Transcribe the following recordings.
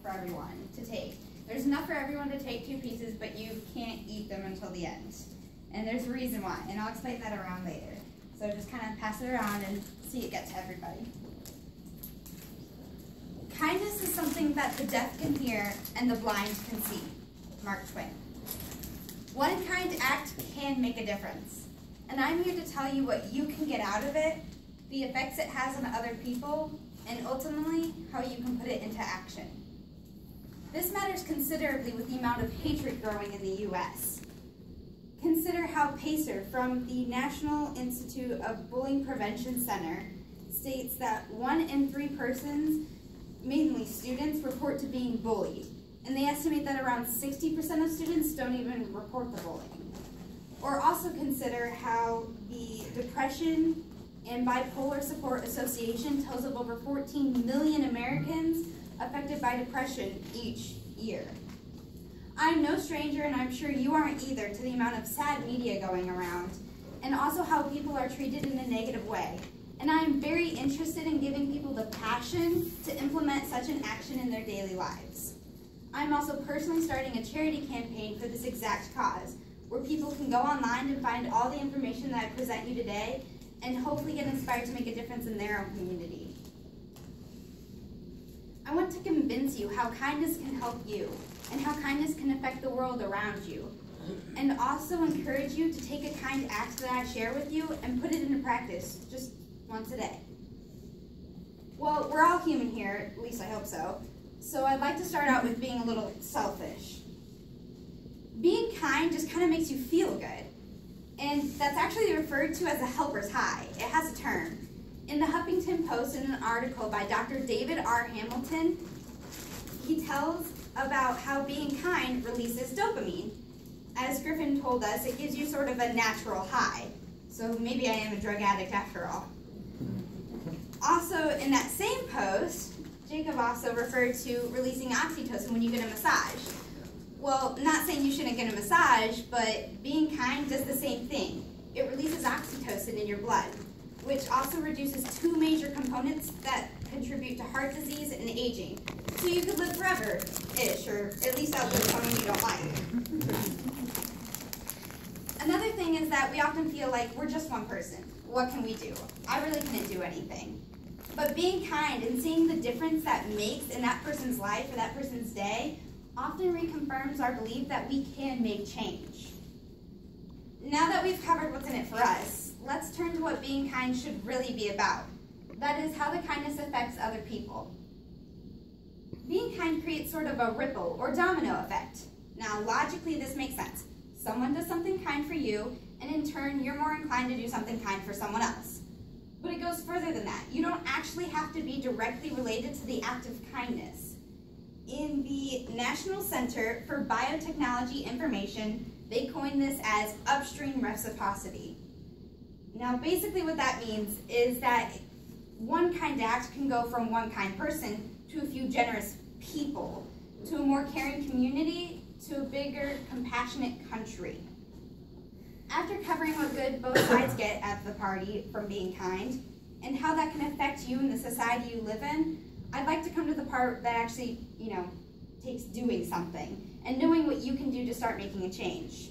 for everyone to take. There's enough for everyone to take 2 pieces, but you can't eat them until the end. And there's a reason why, and I'll explain that around later. So just kind of pass it around and see it get to everybody. Kindness is something that the deaf can hear and the blind can see. Mark Twain. One kind act can make a difference. And I'm here to tell you what you can get out of it, the effects it has on other people, and ultimately, how you can put it into action. This matters considerably with the amount of hatred growing in the U.S. Consider how Pacer from the National Institute of Bullying Prevention Center states that 1 in 3 persons, mainly students, report to being bullied. And they estimate that around 60% of students don't even report the bullying. Or also consider how the Depression and Bipolar Support Association tells of over 14 million Americans affected by depression each year. I'm no stranger, and I'm sure you aren't either, to the amount of sad media going around, and also how people are treated in a negative way. And I am very interested in giving people the passion to implement such an action in their daily lives. I'm also personally starting a charity campaign for this exact cause, where people can go online and find all the information that I present you today, and hopefully get inspired to make a difference in their own community. I want to convince you how kindness can help you, and how kindness can affect the world around you, and also encourage you to take a kind act that I share with you and put it into practice just once a day. Well, we're all human here, at least I hope so, so I'd like to start out with being a little selfish. Being kind just kind of makes you feel good. And that's actually referred to as a helper's high. It has a term. In the Huffington Post, in an article by Dr. David R. Hamilton, he tells about how being kind releases dopamine. As Griffin told us, it gives you sort of a natural high. So maybe I am a drug addict after all. Also, in that same post, Jacob also referred to releasing oxytocin when you get a massage. Well, not saying you shouldn't get a massage, but being kind does the same thing. It releases oxytocin in your blood, which also reduces 2 major components that contribute to heart disease and aging. So you could live forever-ish, or at least outlive someone you don't like. Another thing is that we often feel like we're just one person. What can we do? I really couldn't do anything. But being kind and seeing the difference that makes in that person's life or that person's day often reconfirms our belief that we can make change. Now that we've covered what's in it for us, let's turn to what being kind should really be about. That is how the kindness affects other people. Being kind creates sort of a ripple or domino effect. Now, logically, this makes sense. Someone does something kind for you, and in turn, you're more inclined to do something kind for someone else. But it goes further than that. You don't actually have to be directly related to the act of kindness. In the National Center for Biotechnology Information, they coined this as upstream reciprocity. Now, basically what that means is that one kind act can go from one kind person to a few generous people, to a more caring community, to a bigger, compassionate country. After covering what good both sides get at the party from being kind, and how that can affect you and the society you live in, I'd like to come to the part that actually, takes doing something, and knowing what you can do to start making a change.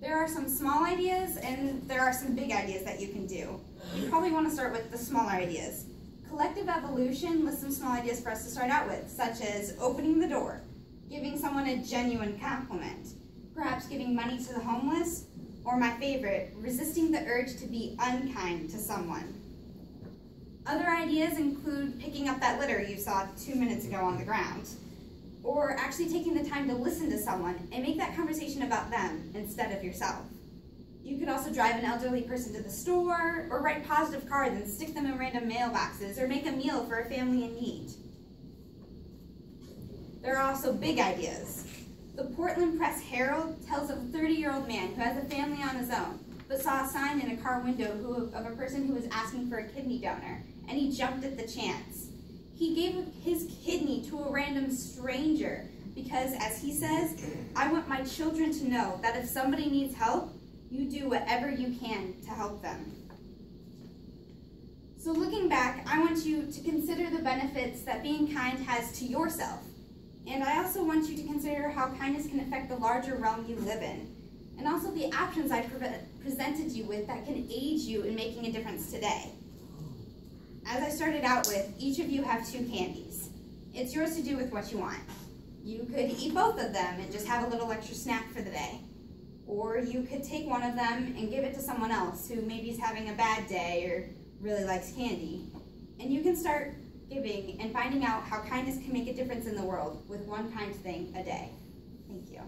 There are some small ideas, and there are some big ideas that you can do. You probably want to start with the smaller ideas. Collective evolution lists some small ideas for us to start out with, such as opening the door, giving someone a genuine compliment, perhaps giving money to the homeless, or my favorite, resisting the urge to be unkind to someone. Other ideas include picking up that litter you saw 2 minutes ago on the ground, or actually taking the time to listen to someone and make that conversation about them instead of yourself. You could also drive an elderly person to the store, or write positive cards and stick them in random mailboxes, or make a meal for a family in need. There are also big ideas. The Portland Press Herald tells of a 30-year-old man who has a family on his own, but saw a sign in a car window of a person who was asking for a kidney donor, and he jumped at the chance. He gave his kidney to a random stranger because, as he says, I want my children to know that if somebody needs help, you do whatever you can to help them. So looking back, I want you to consider the benefits that being kind has to yourself. And I also want you to consider how kindness can affect the larger realm you live in, and also the options I presented you with that can aid you in making a difference today. As I started out with, each of you have 2 candies. It's yours to do with what you want. You could eat both of them and just have a little extra snack for the day. Or you could take one of them and give it to someone else who maybe is having a bad day or really likes candy. And you can start giving and finding out how kindness can make a difference in the world with one kind thing a day. Thank you.